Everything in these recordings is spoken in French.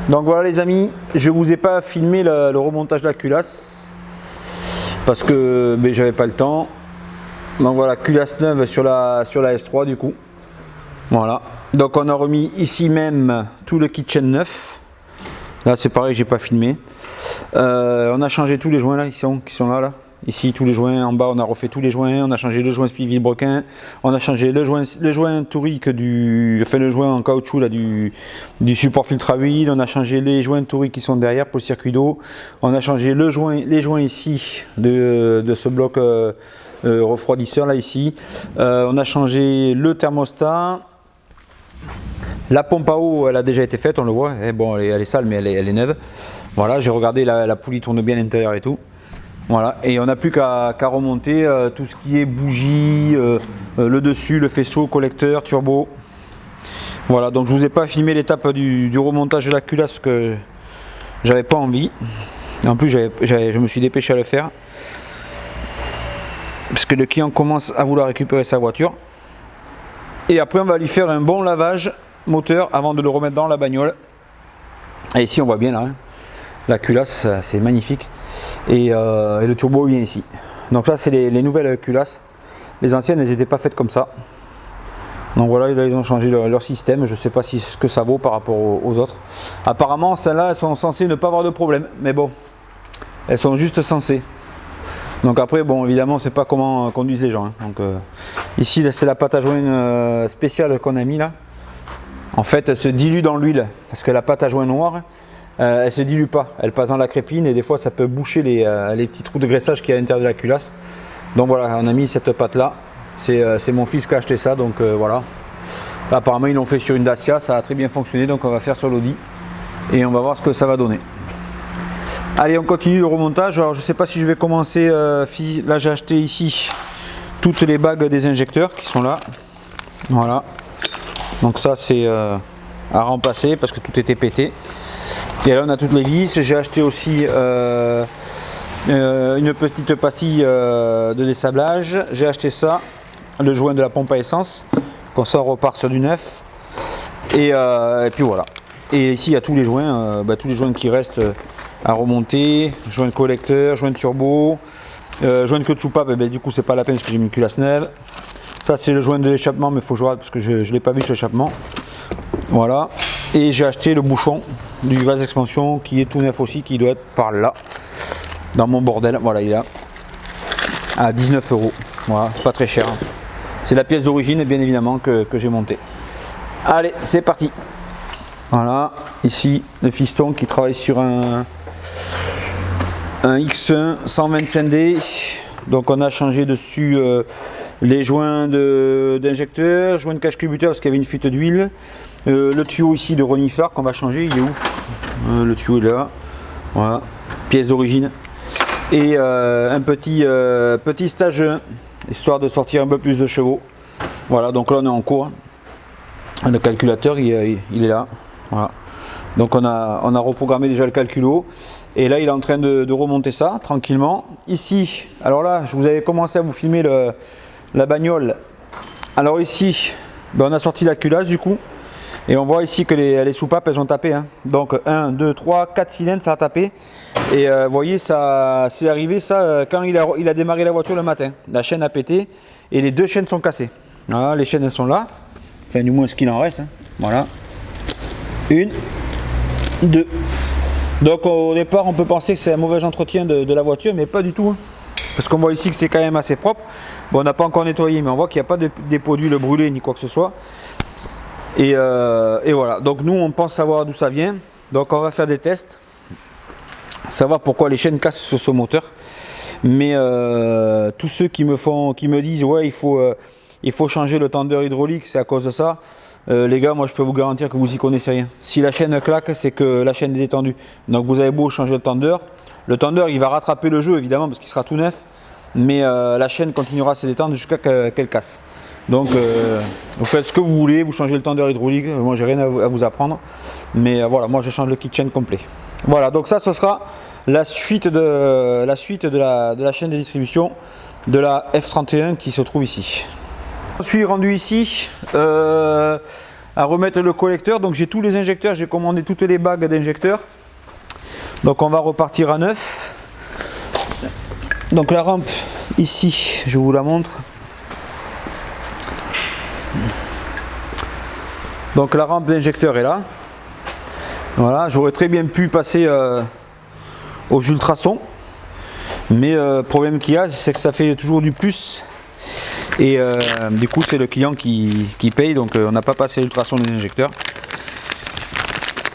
Donc voilà les amis, je vous ai pas filmé le remontage de la culasse parce que j'avais pas le temps. Donc voilà, culasse neuve sur la S3 du coup. Voilà. Donc on a remis ici même tout le kitchen neuf. Là c'est pareil, j'ai pas filmé. On a changé tous les joints là, qui sont là. Ici tous les joints, en bas on a refait tous les joints, on a changé le joint Spivi vilebrequin, on a changé le joint tourique le joint en caoutchouc là, du support filtre à huile, on a changé les joints touriques qui sont derrière pour le circuit d'eau, on a changé les joints ici de ce bloc refroidisseur là ici, on a changé le thermostat, la pompe à eau elle a déjà été faite, on le voit, bon elle est sale mais elle est neuve, voilà, j'ai regardé, la poulie tourne bien à l'intérieur et tout. Voilà, et on n'a plus qu'à remonter tout ce qui est bougie, le dessus, le faisceau, collecteur, turbo. Voilà, donc je vous ai pas filmé l'étape du remontage de la culasse parce que j'avais pas envie. En plus, je me suis dépêché à le faire parce que le client commence à vouloir récupérer sa voiture. Et après, on va lui faire un bon lavage moteur avant de le remettre dans la bagnole. Et ici, on voit bien là, hein, la culasse, c'est magnifique. Et le turbo vient ici. Donc ça c'est les nouvelles culasses. Les anciennes elles n'étaient pas faites comme ça. Donc voilà, là, ils ont changé leur système. Je ne sais pas ce que ça vaut par rapport aux autres. Apparemment celles-là elles sont censées ne pas avoir de problème. Mais bon, elles sont juste censées. Donc après bon évidemment c'est pas comment conduisent les gens. Hein. Donc ici c'est la pâte à joint spéciale qu'on a mis là. En fait elle se dilue dans l'huile. Parce que la pâte à joint noire elle se dilue pas, elle passe dans la crépine et des fois ça peut boucher les petits trous de graissage qu'il y a à l'intérieur de la culasse. Donc voilà, on a mis cette pâte là, c'est mon fils qui a acheté ça, donc voilà. Là, apparemment ils l'ont fait sur une Dacia, ça a très bien fonctionné, donc on va faire sur l'Audi et on va voir ce que ça va donner. Allez, on continue le remontage. Alors je sais pas si je vais commencer, là j'ai acheté ici toutes les bagues des injecteurs qui sont là, voilà. Donc ça c'est à remplacer parce que tout était pété. Et là on a toutes les vis. J'ai acheté aussi une petite pastille de dessablage. J'ai acheté ça, le joint de la pompe à essence. Comme ça on repart sur du neuf. Et puis voilà. Et ici il y a tous les joints qui restent à remonter. Joint de collecteur, joint de turbo, joint de queue de soupape. Du coup c'est pas la peine parce que j'ai mis une culasse neuve. Ça c'est le joint de l'échappement mais il faut que je regarde parce que je ne l'ai pas vu sur l'échappement. Voilà. Et j'ai acheté le bouchon du vase d'expansion qui est tout neuf aussi, qui doit être par là, dans mon bordel. Voilà, il est là, à 19 €. Voilà, pas très cher. C'est la pièce d'origine, bien évidemment, que j'ai montée. Allez, c'est parti. Voilà, ici, le fiston qui travaille sur un X1 125D. Donc, on a changé dessus les joints d'injecteur, joints de cache-cubuteur parce qu'il y avait une fuite d'huile. Le tuyau ici de renifère qu'on va changer, il est où? Le tuyau est là, voilà, pièce d'origine. Et un petit stage 1, histoire de sortir un peu plus de chevaux. Voilà, donc là on est en cours. Le calculateur il est là, voilà. Donc on a reprogrammé déjà le calculo. Et là il est en train de remonter ça tranquillement. Ici, alors là je vous avais commencé à vous filmer la bagnole. Alors ici, on a sorti la culasse du coup. Et on voit ici que les soupapes elles ont tapé. Hein. Donc 1, 2, 3, 4 cylindres ça a tapé. Et vous voyez ça c'est arrivé ça quand il a démarré la voiture le matin. La chaîne a pété et les deux chaînes sont cassées. Voilà, les chaînes elles sont là. Enfin du moins ce qu'il en reste. Hein. Voilà. 1, 2. Donc au départ on peut penser que c'est un mauvais entretien de la voiture mais pas du tout. Hein. Parce qu'on voit ici que c'est quand même assez propre. Bon on n'a pas encore nettoyé mais on voit qu'il n'y a pas de dépôt d'huile brûlée ni quoi que ce soit. Et voilà, donc nous on pense savoir d'où ça vient, donc on va faire des tests, savoir pourquoi les chaînes cassent sur ce moteur. Mais tous ceux qui me disent ouais il faut changer le tendeur hydraulique, c'est à cause de ça, les gars moi je peux vous garantir que vous y connaissez rien. Si la chaîne claque c'est que la chaîne est détendue, donc vous avez beau changer le tendeur il va rattraper le jeu évidemment parce qu'il sera tout neuf, mais la chaîne continuera à se détendre jusqu'à qu'elle casse. Donc vous faites ce que vous voulez, vous changez le tendeur hydraulique, moi j'ai rien à vous apprendre, mais voilà, moi je change le kit chaîne complet. Voilà, donc ça ce sera la suite de la chaîne de distribution de la F31 qui se trouve ici. Je suis rendu ici, à remettre le collecteur. Donc j'ai tous les injecteurs, j'ai commandé toutes les bagues d'injecteurs. Donc on va repartir à neuf. Donc la rampe ici, je vous la montre. Donc la rampe d'injecteur est là. Voilà, j'aurais très bien pu passer aux ultrasons. Mais le problème qu'il y a, c'est que ça fait toujours du plus. Et du coup, c'est le client qui paye. Donc on n'a pas passé l'ultrason des injecteurs.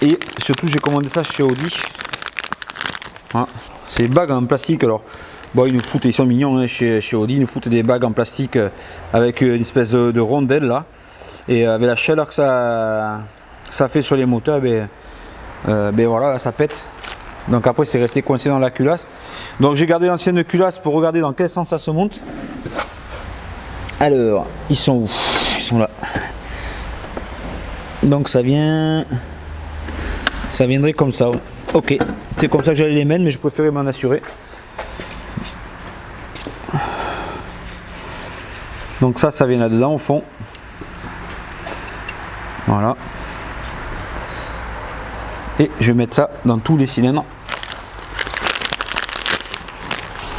Et surtout, j'ai commandé ça chez Audi. Voilà. C'est des bagues en plastique. Alors, bon, ils sont mignons hein, chez Audi. Ils nous foutent des bagues en plastique avec une espèce de rondelle là. Et avec la chaleur que ça fait sur les moteurs, ben voilà, là, ça pète. Donc après c'est resté coincé dans la culasse. Donc j'ai gardé l'ancienne culasse pour regarder dans quel sens ça se monte. Alors, ils sont où? Ils sont là. Donc ça viendrait comme ça. Ok, c'est comme ça que j'allais les mettre, mais je préférais m'en assurer. Donc ça vient là-dedans au fond. Voilà. Et je vais mettre ça dans tous les cylindres.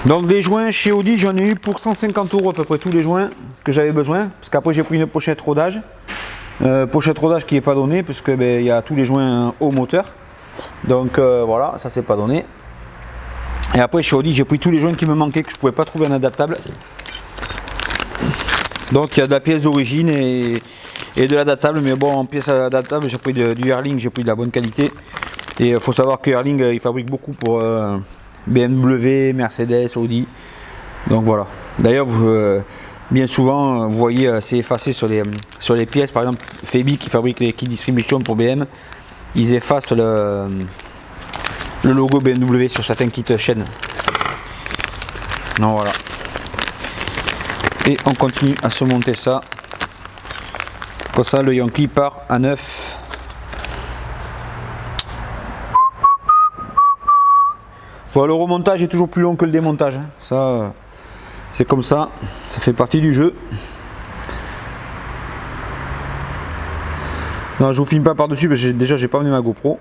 Donc des joints chez Audi, j'en ai eu pour 150 € à peu près tous les joints que j'avais besoin. Parce qu'après j'ai pris une pochette rodage. Pochette rodage qui n'est pas donnée puisque il y a tous les joints au moteur. Donc voilà, ça c'est pas donné. Et après chez Audi j'ai pris tous les joints qui me manquaient que je ne pouvais pas trouver en adaptable. Donc il y a de la pièce d'origine et de l'adaptable, mais bon en pièce adaptable j'ai pris du Erling, j'ai pris de la bonne qualité. Et il faut savoir que Erling il fabrique beaucoup pour BMW, Mercedes, Audi. Donc voilà. D'ailleurs bien souvent vous voyez c'est effacé sur les pièces. Par exemple Febi qui fabrique les kits distribution pour BM, ils effacent le logo BMW sur certains kits chaînes. Donc voilà. Et on continue à se monter ça. Comme ça le Yankee part à neuf. Bon, le remontage est toujours plus long que le démontage. Hein. Ça c'est comme ça. Ça fait partie du jeu. Non, je vous filme pas par dessus parce que déjà j'ai pas amené ma GoPro.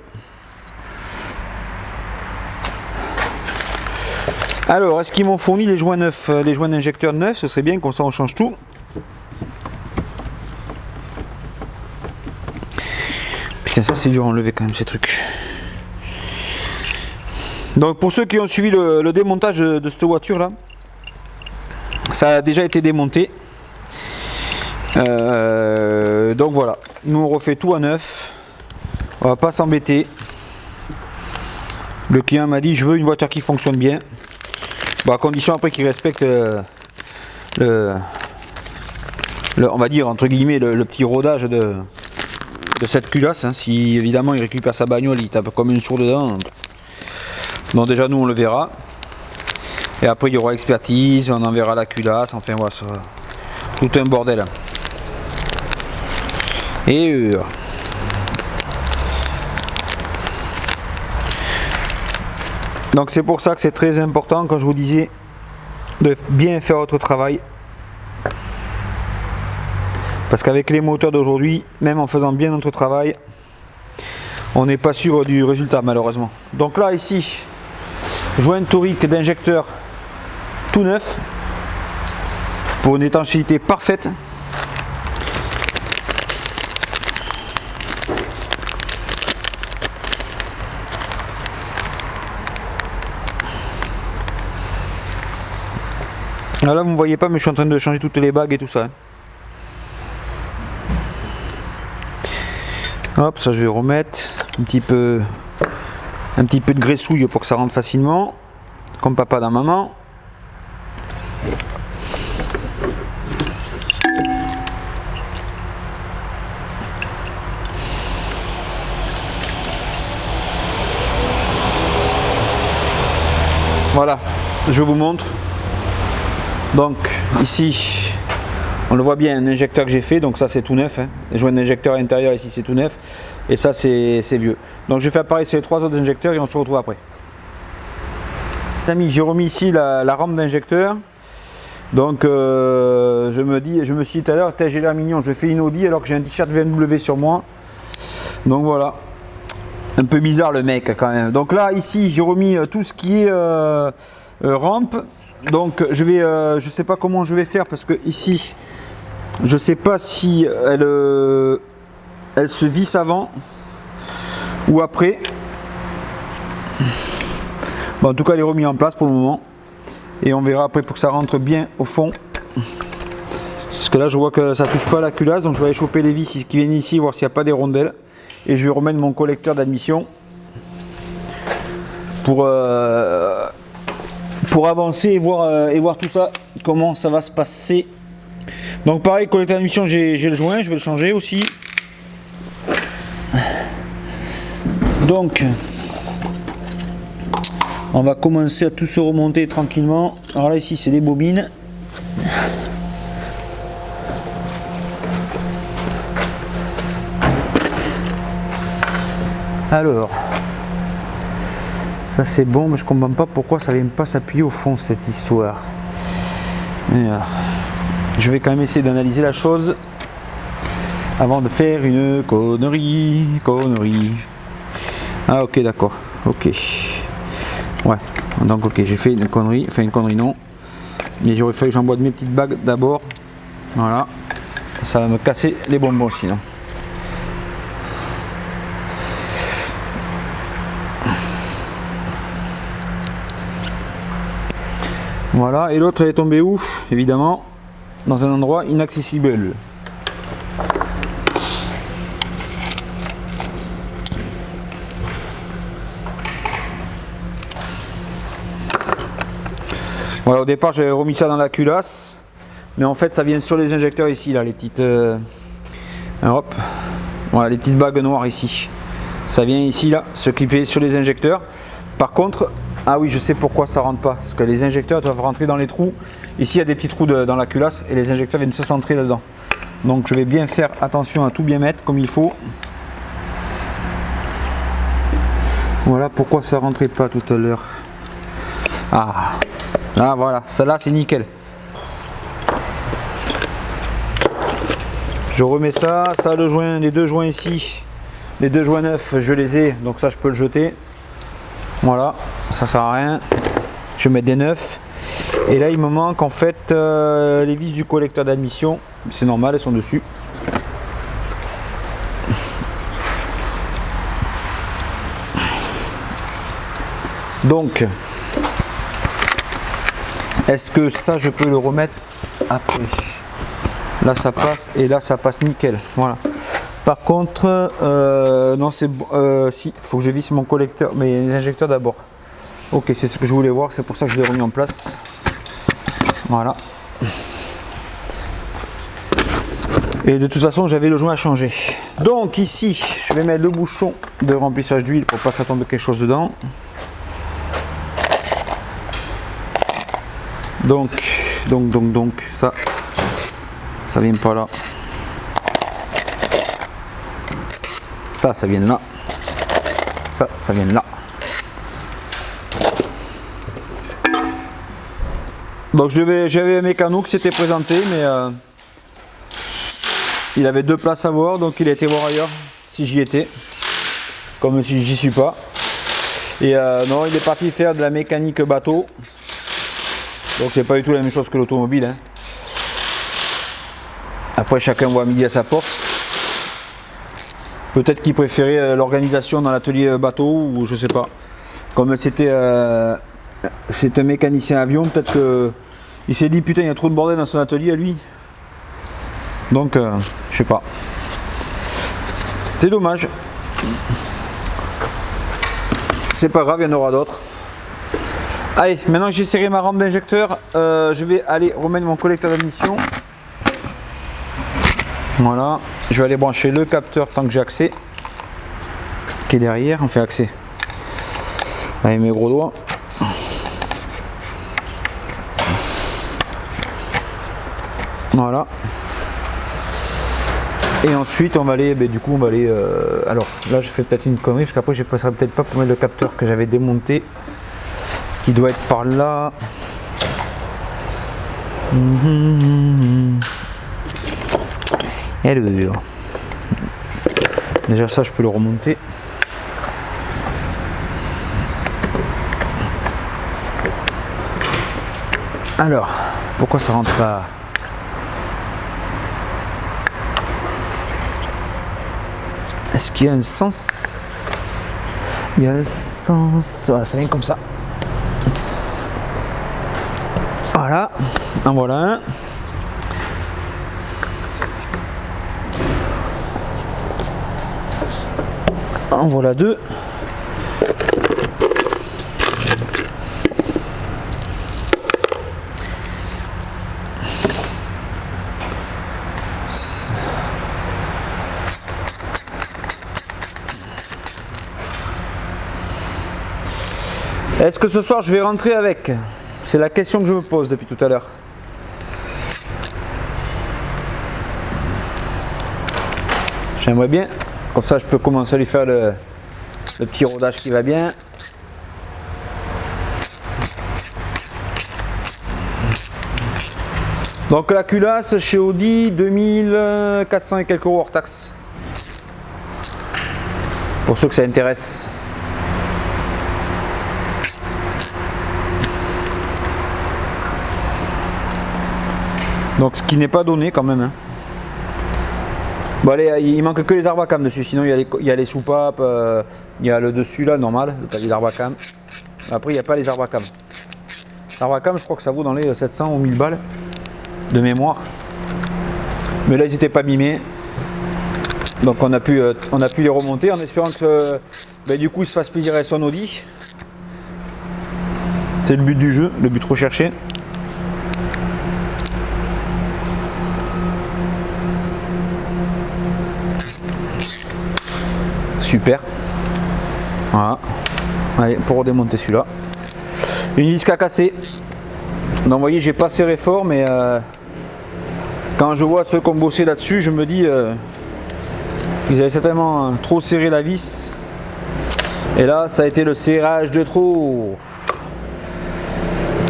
Alors, est-ce qu'ils m'ont fourni les joints neufs, les joints d'injecteur neufs? Ce serait bien, comme ça on change tout. Putain, ça c'est dur à enlever quand même ces trucs. Donc pour ceux qui ont suivi le démontage de cette voiture là, ça a déjà été démonté. Donc voilà, nous on refait tout à neuf. On va pas s'embêter. Le client m'a dit je veux une voiture qui fonctionne bien. Bon, à condition après qu'il respecte on va dire entre guillemets le petit rodage de cette culasse. Hein. Si évidemment il récupère sa bagnole, il tape comme une sourde dedans. Donc déjà nous on le verra. Et après il y aura expertise, on enverra la culasse, enfin voilà, ça, tout un bordel. Et donc c'est pour ça que c'est très important, quand je vous disais, de bien faire votre travail. Parce qu'avec les moteurs d'aujourd'hui, même en faisant bien notre travail, on n'est pas sûr du résultat malheureusement. Donc là ici, joint torique d'injecteur tout neuf, pour une étanchéité parfaite. Là vous ne voyez pas mais je suis en train de changer toutes les bagues et tout ça. Hop, ça je vais remettre un petit peu de graissouille pour que ça rentre facilement, comme papa dans maman. Voilà, je vous montre. Donc ici on le voit bien, un injecteur que j'ai fait, donc ça c'est tout neuf, hein. Les joints d'injecteur intérieur ici c'est tout neuf, et ça c'est vieux. Donc je fais pareil sur les trois autres injecteurs et on se retrouve après. Les amis, j'ai remis ici la rampe d'injecteur. Donc je me suis dit tout à l'heure, j'ai l'air mignon, je fais une Audi alors que j'ai un t-shirt BMW sur moi. Donc voilà, un peu bizarre le mec quand même. Donc là ici j'ai remis tout ce qui est rampe. Donc je sais pas comment je vais faire parce que ici je sais pas si elle se visse avant ou après. Bon, en tout cas elle est remise en place pour le moment et on verra après pour que ça rentre bien au fond. Parce que là je vois que ça touche pas la culasse, donc je vais aller choper les vis qui viennent ici, voir s'il n'y a pas des rondelles. Et je vais remettre mon collecteur d'admission pour avancer et voir tout ça, comment ça va se passer. Donc pareil, collecteur d'admission, j'ai le joint, je vais le changer aussi. Donc on va commencer à tout se remonter tranquillement. Alors là ici c'est des bobines. Alors, ça c'est bon, mais je comprends pas pourquoi ça vient pas s'appuyer au fond cette histoire. Je vais quand même essayer d'analyser la chose avant de faire une connerie. Ah ok, d'accord, ok. Ouais, donc ok, j'ai fait une connerie, enfin une connerie non. Mais j'aurais fallu que j'emboîte mes petites bagues d'abord. Voilà, ça va me casser les bonbons sinon. Voilà, et l'autre elle est tombée où? Évidemment, dans un endroit inaccessible. Voilà, au départ j'avais remis ça dans la culasse, mais en fait ça vient sur les injecteurs ici, là, les petites... hop, voilà, les petites bagues noires ici. Ça vient ici, là, se clipper sur les injecteurs. Par contre, ah oui, je sais pourquoi ça rentre pas, parce que les injecteurs doivent rentrer dans les trous. Ici il y a des petits trous dans la culasse et les injecteurs viennent se centrer là-dedans. Donc je vais bien faire attention à tout bien mettre comme il faut. Voilà pourquoi ça rentrait pas tout à l'heure. Ah, là voilà, celle-là c'est nickel. Je remets ça, le joint, les deux joints ici, les deux joints neufs, je les ai, donc ça je peux le jeter. Voilà, ça sert à rien. Je mets des neufs. Et là il me manque en fait les vis du collecteur d'admission. C'est normal, elles sont dessus. Donc, est-ce que ça je peux le remettre après? Là ça passe et là ça passe nickel. Voilà. Par contre, non c'est si, il faut que je visse mon collecteur, mais les injecteurs d'abord. Ok, c'est ce que je voulais voir, c'est pour ça que je l'ai remis en place. Voilà. Et de toute façon, j'avais le joint à changer. Donc ici, je vais mettre le bouchon de remplissage d'huile pour pas faire tomber quelque chose dedans. Donc, ça vient pas là. Ça vient de là. Ça vient de là. Donc j'avais un mécano qui s'était présenté, mais il avait deux places à voir, donc il a été voir ailleurs si j'y étais, comme si j'y suis pas. Et non, il est parti faire de la mécanique bateau. Donc c'est pas du tout la même chose que l'automobile. Hein. Après chacun voit midi à sa porte. Peut-être qu'il préférait l'organisation dans l'atelier bateau ou je sais pas. Comme c'était c'est un mécanicien avion, peut-être qu'il s'est dit putain il y a trop de bordel dans son atelier à lui. Donc je sais pas. C'est dommage. C'est pas grave, il y en aura d'autres. Allez, maintenant que j'ai serré ma rampe d'injecteur, je vais aller remettre mon collecteur d'admission. Voilà, je vais aller brancher le capteur tant que j'ai accès. Qui est derrière, on fait accès. Avec mes gros doigts. Voilà. Et ensuite on va aller, du coup on va aller, alors là je fais peut-être une connerie parce qu'après je ne passerai peut-être pas pour mettre le capteur que j'avais démonté, qui doit être par là. Alors, déjà ça je peux le remonter. Alors, pourquoi ça rentre pas? Est-ce qu'il y a un sens? Il y a un sens. Voilà, ça vient comme ça. Voilà, en voilà un. En voilà deux. Est-ce que ce soir je vais rentrer avec? C'est la question que je me pose depuis tout à l'heure. J'aimerais bien, comme ça je peux commencer à lui faire le petit rodage qui va bien. Donc la culasse chez Audi, 2400 et quelques euros hors taxe. Pour ceux que ça intéresse. Donc ce qui n'est pas donné quand même. Hein. Bon allez, il manque que les arbacams dessus, sinon il y a les soupapes, il y a le dessus là normal, le palier d'arbacam. Après il n'y a pas les arbacams. L'arbacam je crois que ça vaut dans les 700 ou 1000 balles de mémoire. Mais là ils n'étaient pas mimés. Donc on a pu les remonter en espérant que du coup il se fasse plaisir avec son Audi. C'est le but du jeu, le but recherché. Super. Voilà. Allez, pour redémonter celui-là. Une vis qui a cassé. Donc vous voyez, j'ai pas serré fort, mais quand je vois ceux qui ont bossé là-dessus, je me dis ils avaient certainement trop serré la vis. Et là, ça a été le serrage de trop.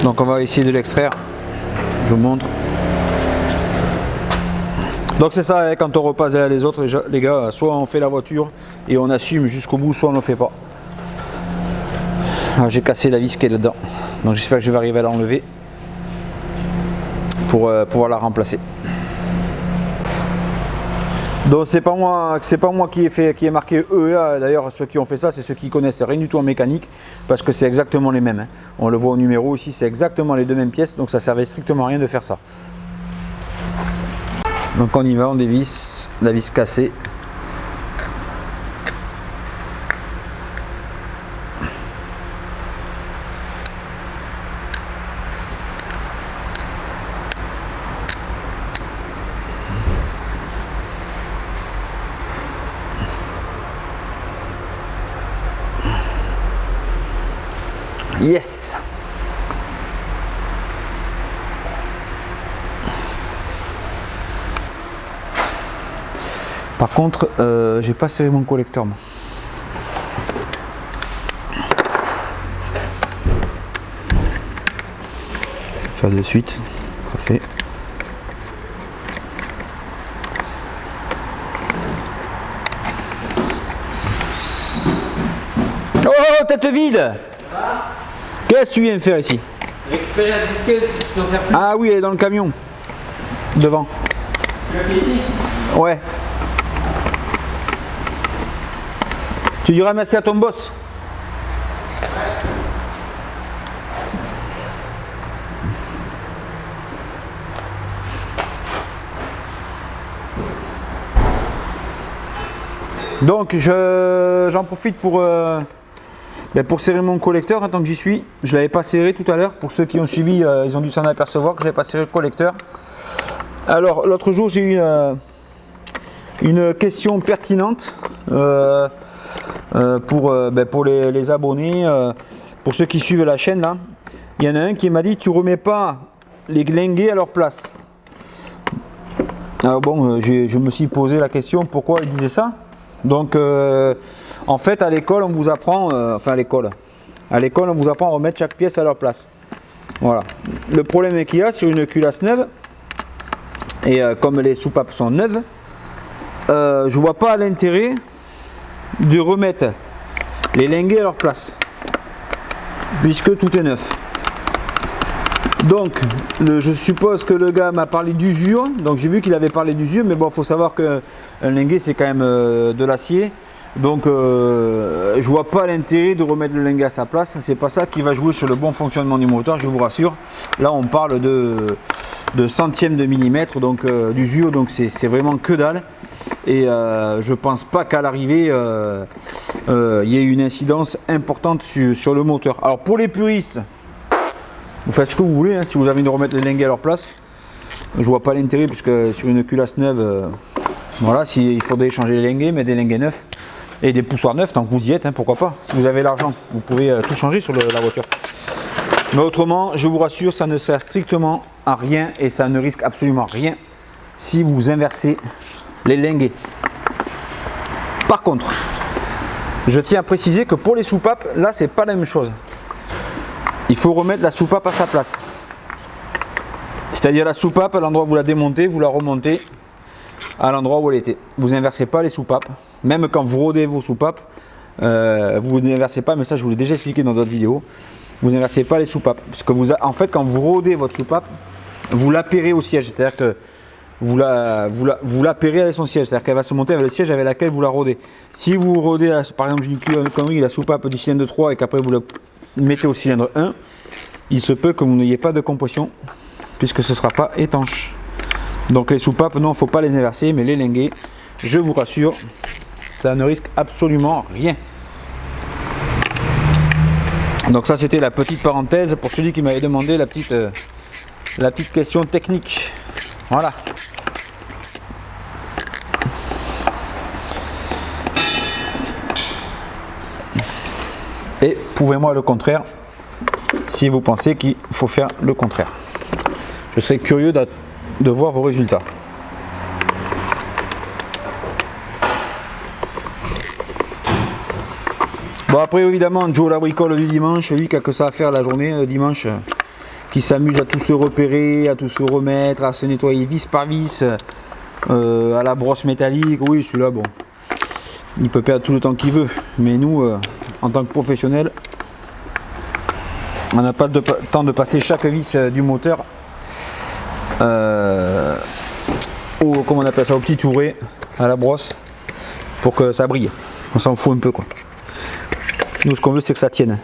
Donc on va essayer de l'extraire. Je vous montre. Donc c'est ça, hein, quand on repasse derrière les autres, les gars, soit on fait la voiture et on assume jusqu'au bout, soit on ne le fait pas. J'ai cassé la vis qui est dedans. Donc j'espère que je vais arriver à l'enlever pour pouvoir la remplacer. Donc c'est pas moi qui ai marqué EEA. D'ailleurs ceux qui ont fait ça, c'est ceux qui connaissent rien du tout en mécanique, parce que c'est exactement les mêmes. Hein. On le voit au numéro ici, c'est exactement les deux mêmes pièces, donc ça servait strictement à rien de faire ça. Donc on y va, on dévisse, la vis cassée. Yes. Par contre, j'ai pas serré mon collecteur. Moi. Faire de suite, ça fait. Oh, tête vide! Qu'est-ce que tu viens de faire ici? Récupérer la disquette si tu t'en sers plus. Ah oui, elle est dans le camion. Devant. Tu l'as fait ici? Ouais. Tu diras merci à ton boss. Donc j'en profite pour serrer mon collecteur tant que j'y suis. Je ne l'avais pas serré tout à l'heure. Pour ceux qui ont suivi, ils ont dû s'en apercevoir que je n'avais pas serré le collecteur. Alors l'autre jour j'ai eu une question pertinente pour les abonnés, pour ceux qui suivent la chaîne là. Il y en a un qui m'a dit: tu remets pas les glingués à leur place. Alors bon, je me suis posé la question pourquoi il disait ça. Donc en fait à l'école on vous apprend, à l'école on vous apprend à remettre chaque pièce à leur place. Voilà. Le problème qu'il y a sur une culasse neuve, et comme les soupapes sont neuves, je vois pas l'intérêt de remettre les linguets à leur place, puisque tout est neuf. Donc, je suppose que le gars m'a parlé d'usure, donc j'ai vu qu'il avait parlé d'usure, mais bon, il faut savoir qu'un linguet c'est quand même de l'acier, donc je vois pas l'intérêt de remettre le linguet à sa place. C'est pas ça qui va jouer sur le bon fonctionnement du moteur, je vous rassure. Là, on parle de centièmes de millimètre donc d'usure, donc c'est vraiment que dalle. Et je pense pas qu'à l'arrivée il y ait une incidence importante sur le moteur. Alors pour les puristes, vous faites ce que vous voulez, hein, si vous avez envie de remettre les linguets à leur place. Je vois pas l'intérêt, puisque sur une culasse neuve, voilà, il faudrait changer les linguets, mettre des linguets neufs et des poussoirs neufs, tant que vous y êtes, hein, pourquoi pas. Si vous avez l'argent, vous pouvez tout changer sur la voiture. Mais autrement, je vous rassure, ça ne sert strictement à rien et ça ne risque absolument rien si vous inversez les linguets. Par contre, je tiens à préciser que pour les soupapes, là c'est pas la même chose. Il faut remettre la soupape à sa place. C'est-à-dire la soupape, à l'endroit où vous la démontez, vous la remontez à l'endroit où elle était. Vous inversez pas les soupapes. Même quand vous rodez vos soupapes, vous n'inversez pas, mais ça je vous l'ai déjà expliqué dans d'autres vidéos. Vous n'inversez pas les soupapes. Parce que en fait, quand vous rodez votre soupape, vous l'appairez au siège. C'est-à-dire que vous l'appairez avec son siège. C'est-à-dire qu'elle va se monter avec le siège avec lequel vous la rodez. Si vous rodez, par exemple, une connerie, la soupape du cylindre 3 et qu'après vous le mettez au cylindre 1, il se peut que vous n'ayez pas de compression puisque ce ne sera pas étanche. Donc les soupapes, non, il ne faut pas les inverser, mais les linguets, je vous rassure, ça ne risque absolument rien. Donc ça c'était la petite parenthèse pour celui qui m'avait demandé la petite question technique. Voilà. Et prouvez-moi le contraire si vous pensez qu'il faut faire le contraire. Je serais curieux de voir vos résultats. Bon après évidemment Joe la bricole du dimanche, lui qui a que ça à faire la journée le dimanche, qui s'amuse à tout se repérer, à tout se remettre, à se nettoyer vis par vis, à la brosse métallique. Oui celui-là bon, il peut perdre tout le temps qu'il veut, mais nous en tant que professionnels, on n'a pas de temps de passer chaque vis du moteur comment on appelle ça, au petit touré à la brosse pour que ça brille. On s'en fout un peu quoi. Nous ce qu'on veut c'est que ça tienne.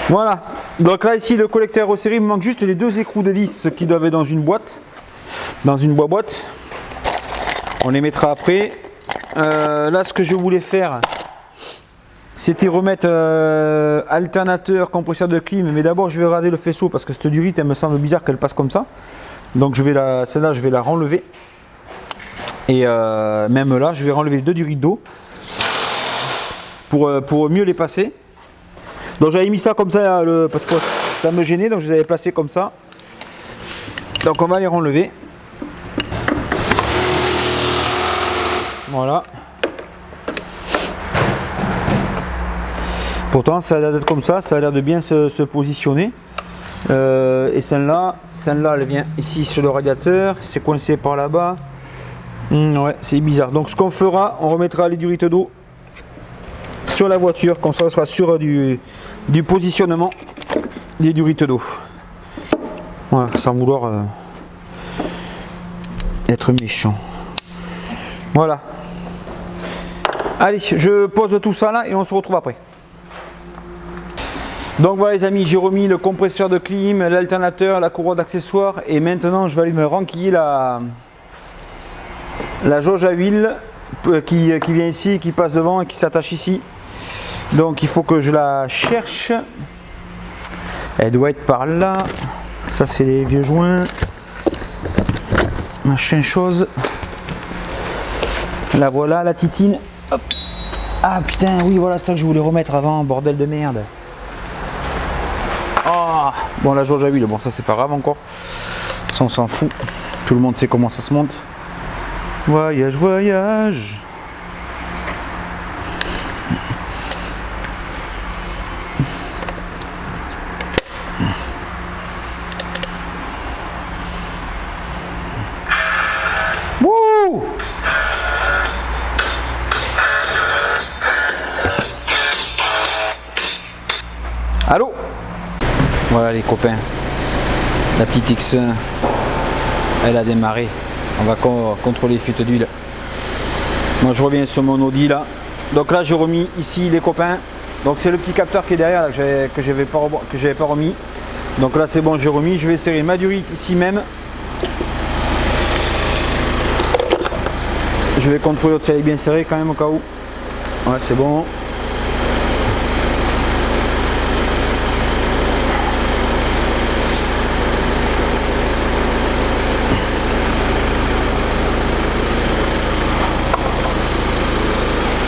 Voilà. Donc là ici le collecteur au série, il me manque juste les deux écrous de vis qui doivent être dans une boîte. Dans une boîte. On les mettra après. Là ce que je voulais faire, c'était remettre alternateur, compresseur de clim, mais d'abord je vais regarder le faisceau parce que cette durite elle me semble bizarre qu'elle passe comme ça. Donc celle-là je vais la renlever. Et même là je vais renlever les deux durites d'eau pour mieux les passer. Donc j'avais mis ça comme ça parce que ça me gênait, donc je les avais placés comme ça. Donc on va les renlever. Voilà. Pourtant ça a l'air d'être comme ça a l'air de bien se positionner. Et celle-là elle vient ici sur le radiateur, c'est coincé par là-bas. Ouais, c'est bizarre. Donc ce qu'on fera, on remettra les durites d'eau sur la voiture, comme ça on sera sûr du positionnement des durites d'eau. Voilà, sans vouloir être méchant. Voilà. Allez, je pose tout ça là et on se retrouve après. Donc voilà les amis, j'ai remis le compresseur de clim, l'alternateur, la courroie d'accessoires et maintenant je vais aller me renquiller la jauge à huile qui vient ici, qui passe devant et qui s'attache ici. Donc il faut que je la cherche. Elle doit être par là. Ça c'est les vieux joints. Machin chose. La voilà, la titine. Hop. Ah putain, oui voilà ça que je voulais remettre avant, bordel de merde. Oh. Bon la jauge à huile, bon ça c'est pas grave encore. Ça on s'en fout. Tout le monde sait comment ça se monte. Voyage, voyage. Allô? Voilà les copains, la petite X1 elle a démarré. On va contrôler les fuites d'huile. Moi je reviens sur mon Audi là. Donc là j'ai remis ici les copains. Donc c'est le petit capteur qui est derrière là, que j'avais pas remis. Donc là c'est bon, j'ai remis. Je vais serrer ma durite ici même. Je vais contrôler si elle est bien serrée quand même au cas où. Ouais, c'est bon.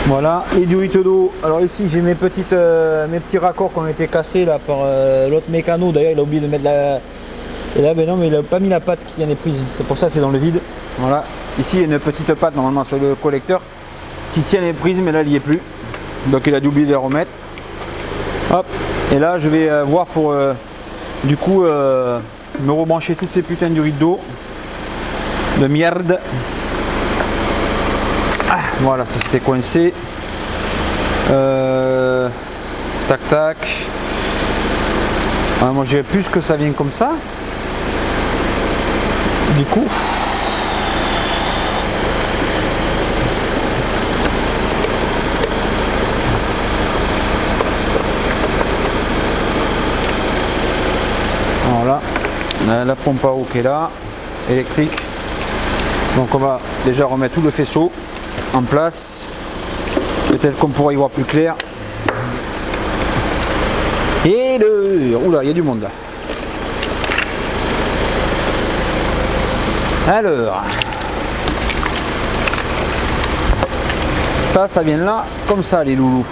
Voilà, les durites d'eau. Alors ici j'ai mes petits raccords qui ont été cassés là par l'autre mécano. D'ailleurs il a oublié de mettre la... Et là ben non, mais il n'a pas mis la patte qui tient les prises. C'est pour ça que c'est dans le vide. Voilà. Ici il y a une petite patte normalement sur le collecteur qui tient les prises, mais là il n'y est plus. Donc il a dû oublier de les remettre. Hop. Et là je vais voir pour du coup me rebrancher toutes ces putains de durites d'eau. De merde. Ah, voilà, ça s'était coincé. Tac tac. Ah, moi je dirais plus que ça vient comme ça. Du coup. Voilà. La pompe à eau qui est là. Électrique. Donc on va déjà remettre tout le faisceau en place. Peut-être qu'on pourra y voir plus clair. Et le... Oula, il y a du monde là. Alors. Ça vient là, comme ça les loulous.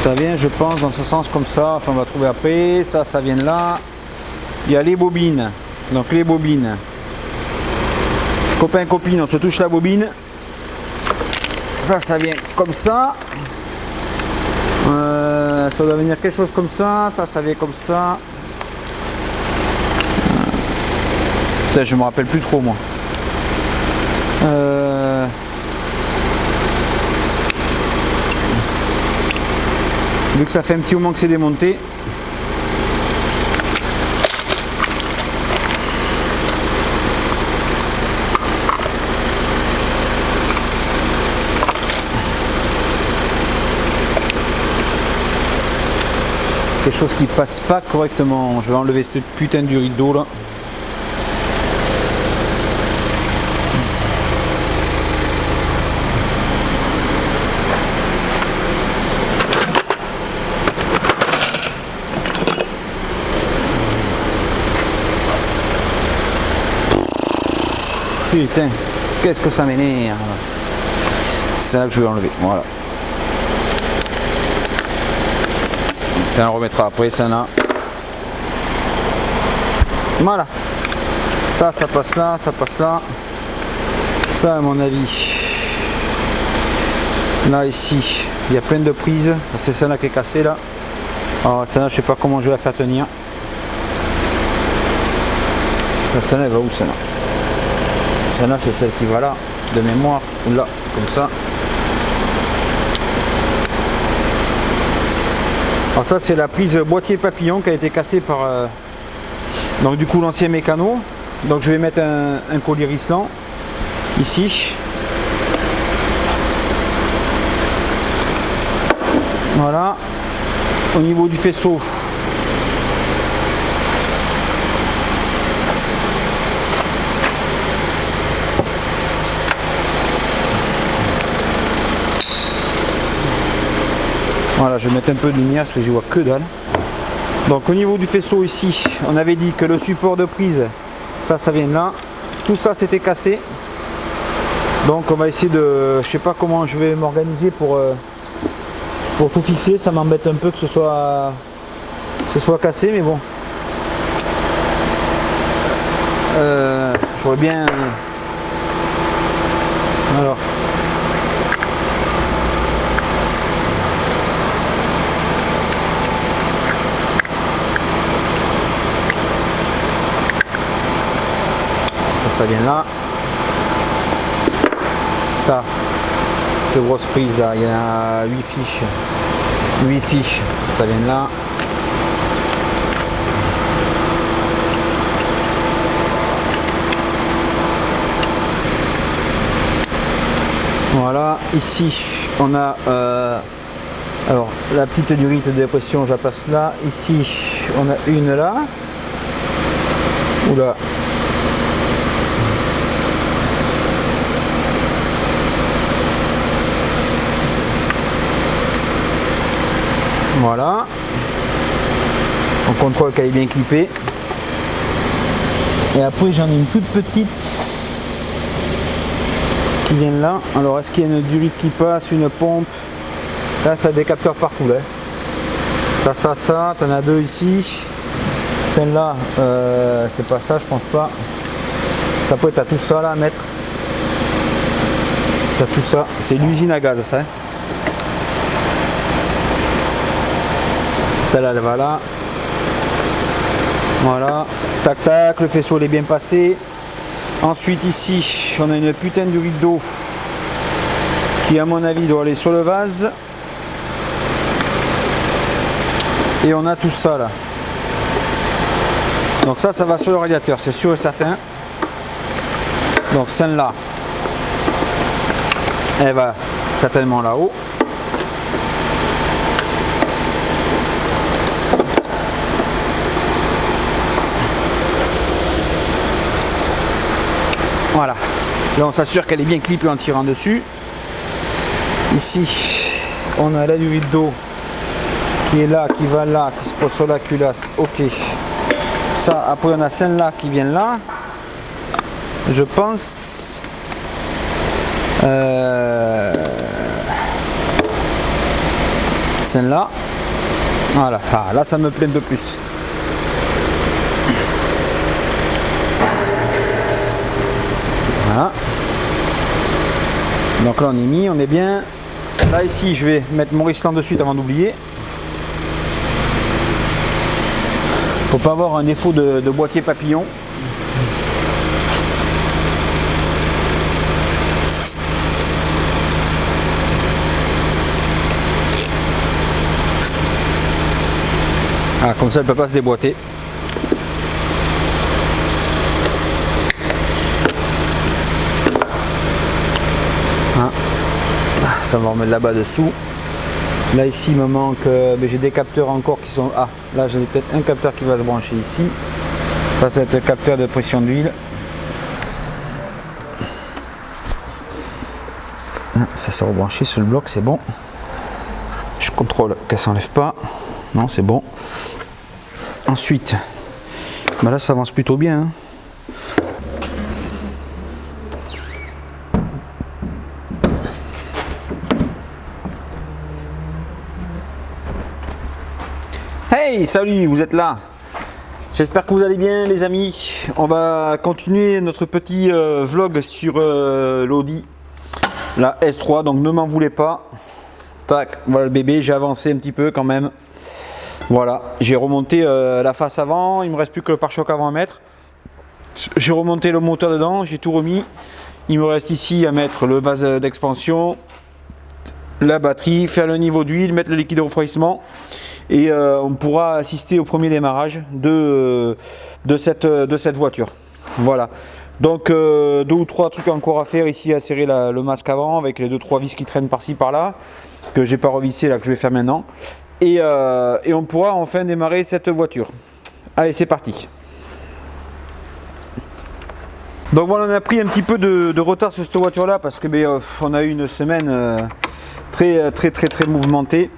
Ça vient, je pense, dans ce sens comme ça. Enfin, on va trouver après. Ça vient là. Il y a les bobines. Donc les bobines. Copains, copines, on se touche la bobine. Ça vient comme ça. Ça doit venir quelque chose comme ça. Ça vient comme ça. Putain, je me rappelle plus trop moi. Vu que ça fait un petit moment que c'est démonté. Quelque chose qui passe pas correctement. Je vais enlever cette putain de rideau là. Putain, qu'est-ce que ça m'énerve. C'est ça que je vais enlever. Voilà. On remettra après ça là. Voilà. Ça passe là, ça passe là. Ça à mon avis. Là ici, il y a plein de prises. C'est celle-là qui est cassée là. Alors celle-là, je sais pas comment je vais la faire tenir. Celle-là, elle va où celle-là? Celle-là, c'est celle qui va là, de mémoire, ou là, comme ça. Alors ça c'est la prise boîtier papillon qui a été cassée par donc du coup l'ancien mécano. Donc je vais mettre un collier Rislan ici. Voilà. Au niveau du faisceau. Voilà, je vais mettre un peu de lumière parce que je vois que dalle. Donc au niveau du faisceau ici, on avait dit que le support de prise, ça vient de là. Tout ça c'était cassé. Donc on va essayer de... Je sais pas comment je vais m'organiser pour tout fixer. Ça m'embête un peu que ce soit cassé, mais bon. J'aurais bien... Alors... Ça vient là. Ça, cette grosse prise là, il y en a 8 fiches. 8 fiches, ça vient de là. Voilà, ici on a alors la petite durite de pression, je la place là. Ici on a une là. Oula. Voilà. On contrôle qu'elle est bien clippée. Et après j'en ai une toute petite qui vient là. Alors est-ce qu'il y a une durite qui passe, une pompe? Là ça a des capteurs partout là. T'as ça, t'en as deux ici. Celle-là, c'est pas ça, je pense pas. Ça peut être à tout ça là à mettre. T'as tout ça. C'est l'usine à gaz ça. Hein. Celle-là elle va là. Voilà. Tac tac, le faisceau il est bien passé. Ensuite ici, on a une putain de durite d'eau qui à mon avis doit aller sur le vase. Et on a tout ça là. Donc ça va sur le radiateur, c'est sûr et certain. Donc celle-là, elle va certainement là-haut. Voilà. Là on s'assure qu'elle est bien clippée en tirant dessus. Ici, on a la durite d'eau qui est là, qui va là, qui se pose sur la culasse. Ok. Ça, après on a celle-là qui vient là. Je pense. Celle-là. Voilà. Ah, là ça me plaît un peu plus. Voilà. Donc là on est mis, on est bien. Là ici je vais mettre mon Risland de suite avant d'oublier. Faut pas avoir un défaut de boîtier papillon. Ah, comme ça elle peut pas se déboîter. Ah. Ça va remettre là-bas dessous. Là ici il me manque, j'ai des capteurs encore qui sont... Ah, là j'ai peut-être un capteur qui va se brancher ici. Ça c'est le capteur de pression d'huile. Ça s'est rebranché sur le bloc, c'est bon. Je contrôle qu'elle s'enlève pas. Non, c'est bon. Ensuite, là ça avance plutôt bien. Hein. Hey, salut, vous êtes là. J'espère que vous allez bien les amis. On va continuer notre petit vlog sur l'Audi, la S3, donc ne m'en voulez pas. Tac, voilà le bébé, j'ai avancé un petit peu quand même. Voilà, j'ai remonté la face avant, il me reste plus que le pare-choc avant à mettre. J'ai remonté le moteur dedans, j'ai tout remis. Il me reste ici à mettre le vase d'expansion, la batterie, faire le niveau d'huile, mettre le liquide de refroidissement. Et on pourra assister au premier démarrage de cette voiture. Voilà. Donc 2 ou 3 trucs encore à faire ici, à serrer le masque avant avec les 2-3 vis qui traînent par-ci par-là, que j'ai pas revissé là, que je vais faire maintenant. Et on pourra enfin démarrer cette voiture. Allez, c'est parti. Donc voilà, on a pris un petit peu de retard sur cette voiture là parce que on a eu une semaine très mouvementée.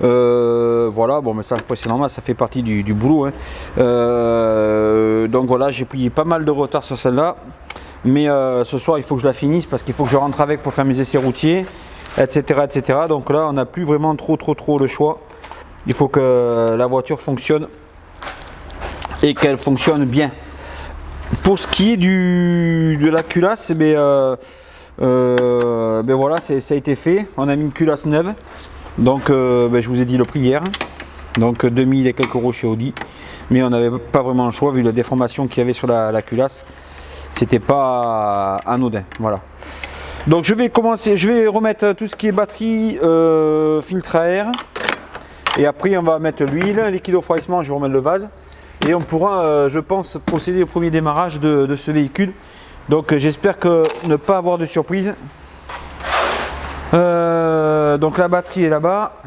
Voilà, bon mais ça c'est normal, ça fait partie du boulot hein. Donc voilà, j'ai pris pas mal de retard sur celle-là, mais ce soir il faut que je la finisse parce qu'il faut que je rentre avec pour faire mes essais routiers, etc. Donc là on n'a plus vraiment trop le choix. Il faut que la voiture fonctionne et qu'elle fonctionne bien. Pour ce qui est de la culasse, voilà, ça a été fait. On a mis une culasse neuve. Donc je vous ai dit le prix hier, donc 2000 et quelques euros chez Audi, mais on n'avait pas vraiment le choix vu la déformation qu'il y avait sur la culasse, c'était pas anodin. Voilà. Donc je vais remettre tout ce qui est batterie, filtre à air, Et après on va mettre l'huile, liquide au refroidissement, je vais remettre le vase. Et on pourra, je pense, procéder au premier démarrage de ce véhicule. Donc j'espère que ne pas avoir de surprise. Donc la batterie est là-bas.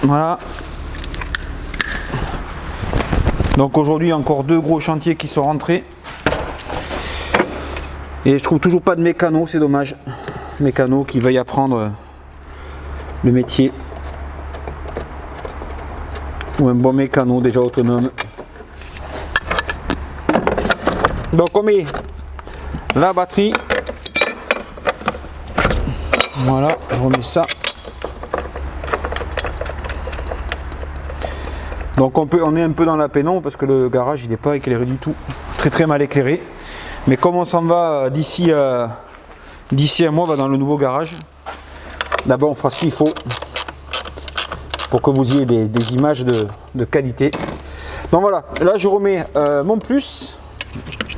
Voilà. Donc aujourd'hui encore 2 gros chantiers qui sont rentrés. Et je trouve toujours pas de mécano, c'est dommage. Mécano qui veuille apprendre le métier. Ou un bon mécano déjà autonome. Donc on met la batterie. Voilà, je remets ça. Donc on est un peu dans la pénombre parce que le garage il n'est pas éclairé du tout. Très mal éclairé. Mais comme on s'en va d'ici un mois, on va dans le nouveau garage. D'abord on fera ce qu'il faut pour que vous ayez des images de qualité. Donc voilà, là je remets mon plus.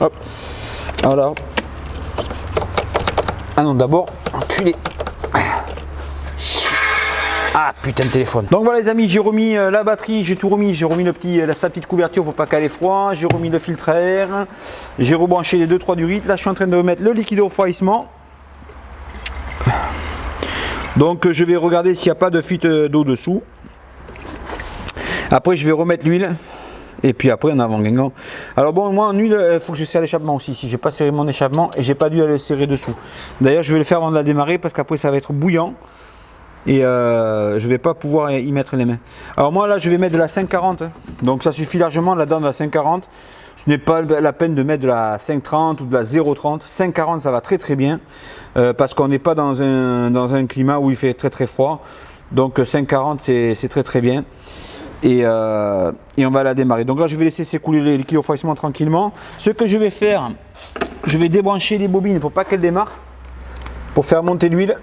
Hop, voilà. Ah non, d'abord, enculé. Ah putain de téléphone. Donc voilà les amis, j'ai remis la batterie, j'ai tout remis, j'ai remis sa petite couverture pour pas qu'elle ait froid, j'ai remis le filtre à air, j'ai rebranché les 2-3 durites. Là je suis en train de remettre le liquide au refroidissement. Donc je vais regarder s'il n'y a pas de fuite d'eau dessous. Après je vais remettre l'huile. Et puis après en avant Guingamp. Alors bon, moi en huile, il faut que je serre l'échappement aussi. Si j'ai pas serré mon échappement et j'ai pas dû le serrer dessous. D'ailleurs je vais le faire avant de la démarrer parce qu'après ça va être bouillant. Et je vais pas pouvoir y mettre les mains. Alors moi là je vais mettre de la 540. Donc ça suffit largement là-dedans de la 540. Ce n'est pas la peine de mettre de la 530 ou de la 030. 540 ça va très bien. Parce qu'on n'est pas dans un climat où il fait très froid. Donc 540 c'est très bien. Et on va la démarrer. Donc là je vais laisser s'écouler les liquides au refroidissement tranquillement. Ce que je vais faire, je vais débrancher les bobines pour pas qu'elles démarrent, pour faire monter l'huile.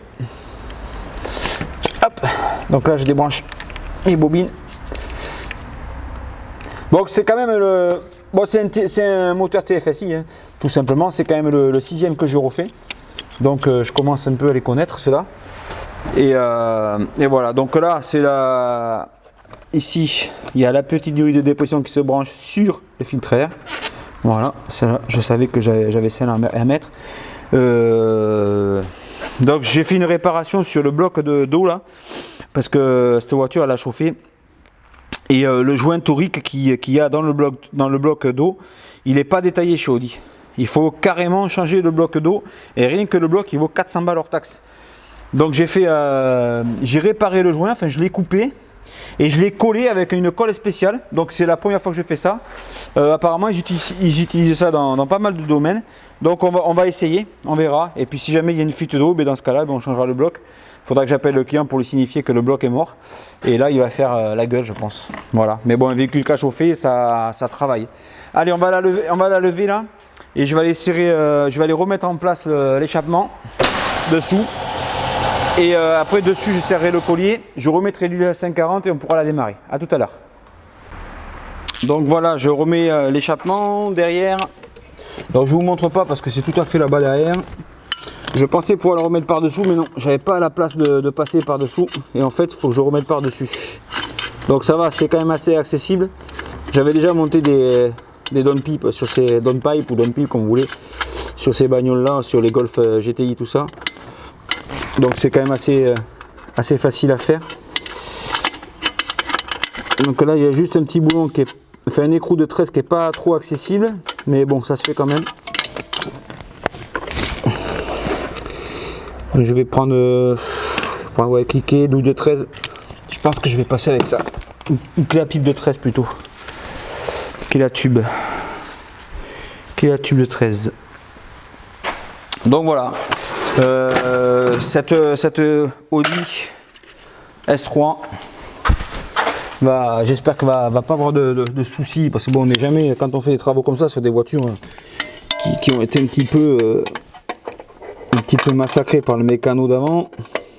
Hop, donc là je débranche les bobines. Bon, c'est quand même c'est un moteur TFSI hein. Tout simplement, c'est quand même le 6e que je refais. Donc je commence un peu à les connaître ceux-là. Et voilà, donc là c'est la... Ici, il y a la petite durée de dépression qui se branche sur le filtre à air. Voilà, là, je savais que j'avais celle à mettre. Donc j'ai fait une réparation sur le bloc d'eau là, parce que cette voiture elle a chauffé. Et le joint torique qu'il y a dans le bloc d'eau, il n'est pas détaillé chez Audi. Il faut carrément changer le bloc d'eau. Et rien que le bloc, il vaut 400 balles hors taxe. Donc j'ai réparé le joint, enfin je l'ai coupé. Et je l'ai collé avec une colle spéciale. Donc c'est la première fois que je fais ça. Apparemment ils utilisent ça dans pas mal de domaines. Donc on va essayer, on verra. Et puis si jamais il y a une fuite d'eau, dans ce cas là on changera le bloc. Il faudra que j'appelle le client pour lui signifier que le bloc est mort. Et là il va faire la gueule je pense. Voilà. Mais bon, un véhicule qui a chauffé, ça travaille. Allez, on va la lever là. Et je vais aller serrer, je vais aller remettre en place l'échappement dessous. Et après dessus je serrerai le collier, je remettrai l'huile à 540 et on pourra la démarrer. A tout à l'heure. Donc voilà, je remets l'échappement derrière. Donc je vous montre pas parce que c'est tout à fait là-bas derrière. Je pensais pouvoir le remettre par dessous mais non, j'avais pas la place de passer par dessous. Et en fait il faut que je remette par dessus. Donc ça va, c'est quand même assez accessible. J'avais déjà monté des downpipes sur ces downpipes ou downpipes comme vous voulez. Sur ces bagnoles là, sur les Golf GTI tout ça. Donc c'est quand même assez facile à faire. Donc là il y a juste un petit boulon qui fait un écrou de tresse qui n'est pas trop accessible. Mais bon, ça se fait quand même. Je vais prendre cliquer, douille de 13. Je pense que je vais passer avec ça. Une clé à pipe de 13 plutôt. Qui est la tube. De 13. Donc voilà. Cette Audi S3 j'espère qu'elle va pas avoir de soucis parce que bon, on n'est jamais, quand on fait des travaux comme ça sur des voitures qui ont été un petit peu massacrées par le mécano d'avant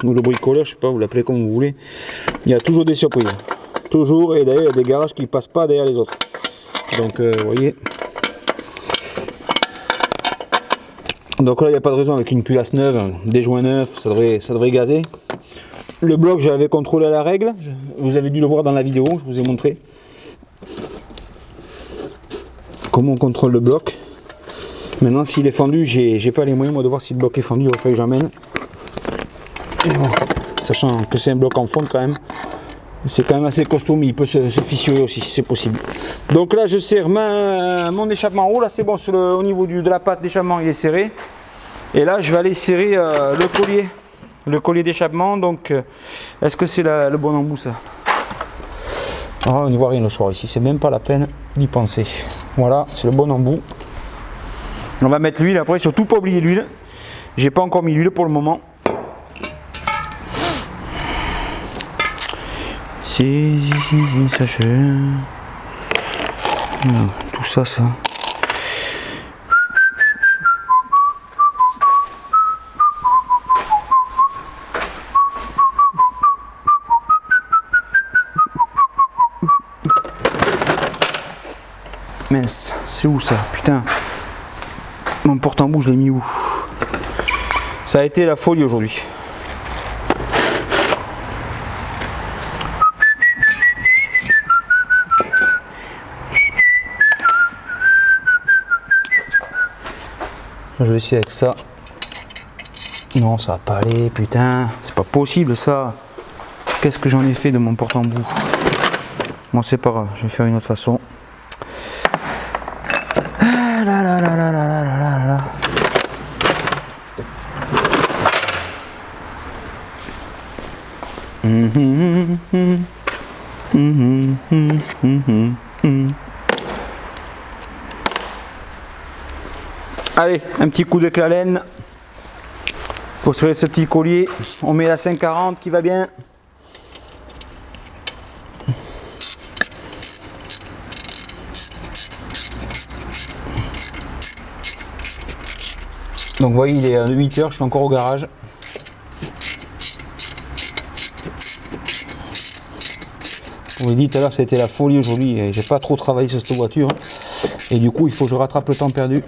ou le bricoleur, je sais pas, vous l'appelez comme vous voulez, il y a toujours des surprises, toujours. Et d'ailleurs il y a des garages qui passent pas derrière les autres, donc vous voyez. Donc là il n'y a pas de raison, avec une culasse neuve, des joints neufs, ça devrait gazer. Le bloc, je l'avais contrôlé à la règle. Vous avez dû le voir dans la vidéo, je vous ai montré comment on contrôle le bloc. Maintenant, s'il est fendu, j'ai pas les moyens moi de voir si le bloc est fendu, il va falloir que j'emmène. Bon, sachant que c'est un bloc en fonte quand même, c'est quand même assez costaud, mais il peut se fissurer aussi, c'est possible. Donc là, je serre mon échappement en haut. Là, c'est bon, au niveau de la patte d'échappement, il est serré. Et là, je vais aller serrer le collier d'échappement. Donc, est-ce que c'est le bon embout, ça? Oh, on n'y voit rien le soir ici, c'est même pas la peine d'y penser. Voilà, c'est le bon embout. On va mettre l'huile après, surtout pas oublier l'huile. J'ai pas encore mis l'huile pour le moment. Tout ça. Mince, c'est où ça? Putain. Mon porte-embout, je l'ai mis où? Ça a été la folie aujourd'hui. Je vais essayer avec ça. Non, ça va pas aller, putain. C'est pas possible ça. Qu'est-ce que j'en ai fait de mon porte-embout? Bon, c'est pas grave, je vais faire une autre façon. Ah là là là là là là là là. Allez, un petit coup de clalène pour serrer ce petit collier. On met la 540 qui va bien. Donc vous voyez, il est à 8 h, je suis encore au garage. Je vous l'ai dit tout à l'heure, c'était la folie aujourd'hui et j'ai pas trop travaillé sur cette voiture. Et du coup, il faut que je rattrape le temps perdu.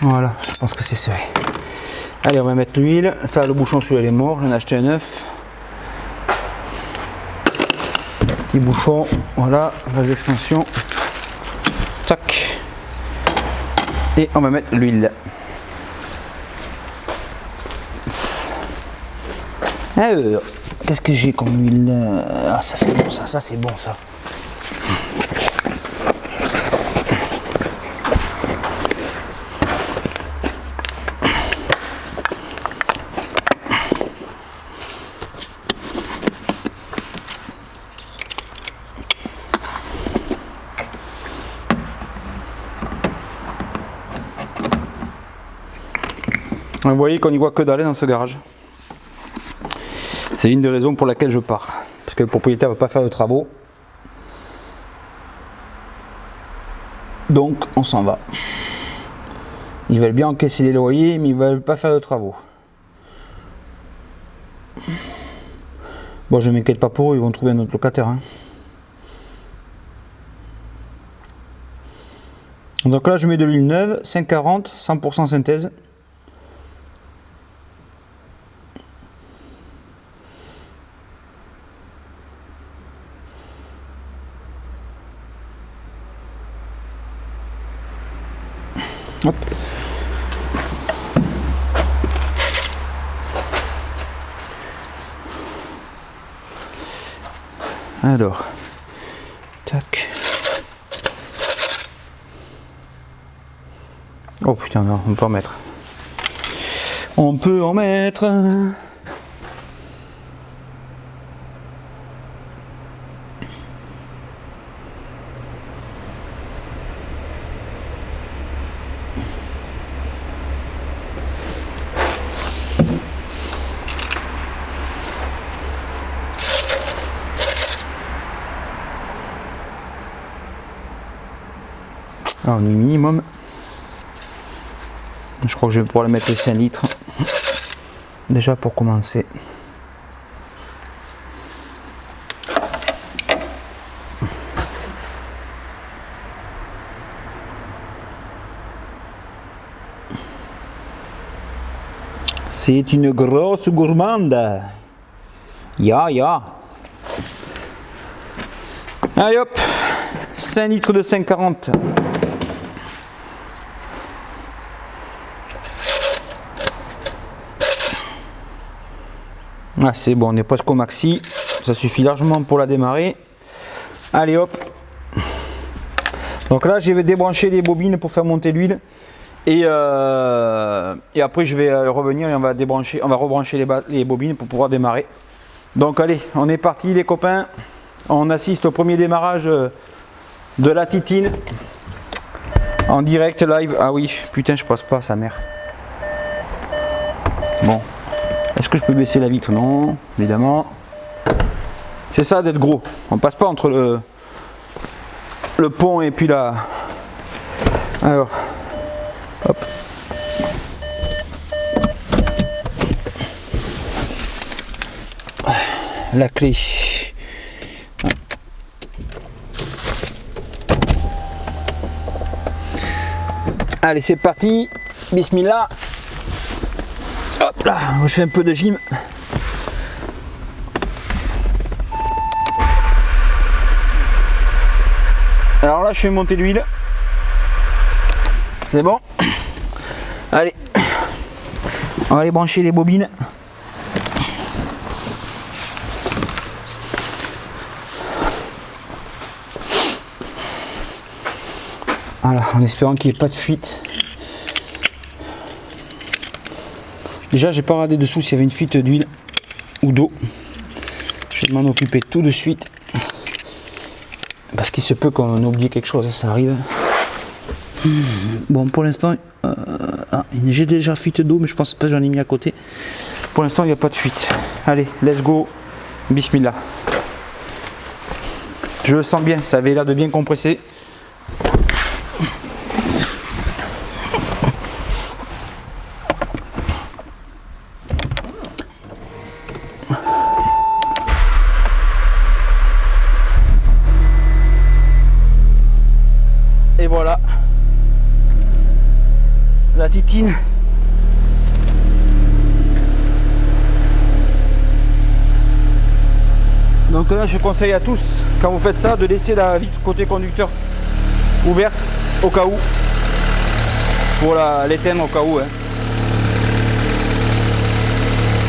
Voilà, je pense que c'est serré. Allez, on va mettre l'huile. Ça, le bouchon celui-là il est mort, j'en ai acheté un neuf. Petit bouchon, voilà, vase d'expansion. Tac. Et on va mettre l'huile. Qu'est-ce que j'ai comme huile? Ah, ça c'est bon, ça c'est bon ça. Vous voyez qu'on n'y voit que dalle dans ce garage. C'est une des raisons pour laquelle je pars. Parce que le propriétaire ne veut pas faire de travaux. Donc on s'en va. Ils veulent bien encaisser les loyers, mais ils ne veulent pas faire de travaux. Bon, je ne m'inquiète pas pour eux, ils vont trouver un autre locataire. Hein. Donc là je mets de l'huile neuve, 540, 100% synthèse. Hop. Alors, tac. Oh putain, non, on peut en mettre. On peut en mettre. Alors, on est minimum. Je crois que je vais pouvoir le mettre les 5 litres. Déjà pour commencer. C'est une grosse gourmande. Ya, ya. Allez hop, 5 litres de 5,40. Ah, c'est bon, on est presque au maxi. Ça suffit largement pour la démarrer. Allez hop. Donc là, je vais débrancher les bobines pour faire monter l'huile. Et après, je vais revenir et on va rebrancher les bobines pour pouvoir démarrer. Donc allez, on est parti les copains. On assiste au premier démarrage de la Titine en direct live. Ah oui, putain, je passe pas sa mère. Bon, est-ce que je peux baisser la vitre? Non, évidemment. C'est ça d'être gros. On passe pas entre le pont et puis la... Alors, hop. La clé. Allez, c'est parti. Bismillah. Hop là, je fais un peu de gym. Alors là, je fais monter l'huile. C'est bon. Allez, on va aller brancher les bobines. Voilà, en espérant qu'il n'y ait pas de fuite. Déjà, j'ai pas regardé dessous s'il y avait une fuite d'huile ou d'eau. Je vais m'en occuper tout de suite. Parce qu'il se peut qu'on oublie quelque chose, ça arrive. Bon, pour l'instant, j'ai déjà fuite d'eau, mais je pense pas que j'en ai mis à côté. Pour l'instant, il n'y a pas de fuite. Allez, let's go. Bismillah. Je le sens bien, ça avait l'air de bien compresser. Et voilà la Titine. Donc là, je conseille à tous, quand vous faites ça, de laisser la vitre côté conducteur ouverte au cas où, pour l'éteindre au cas où. Hein.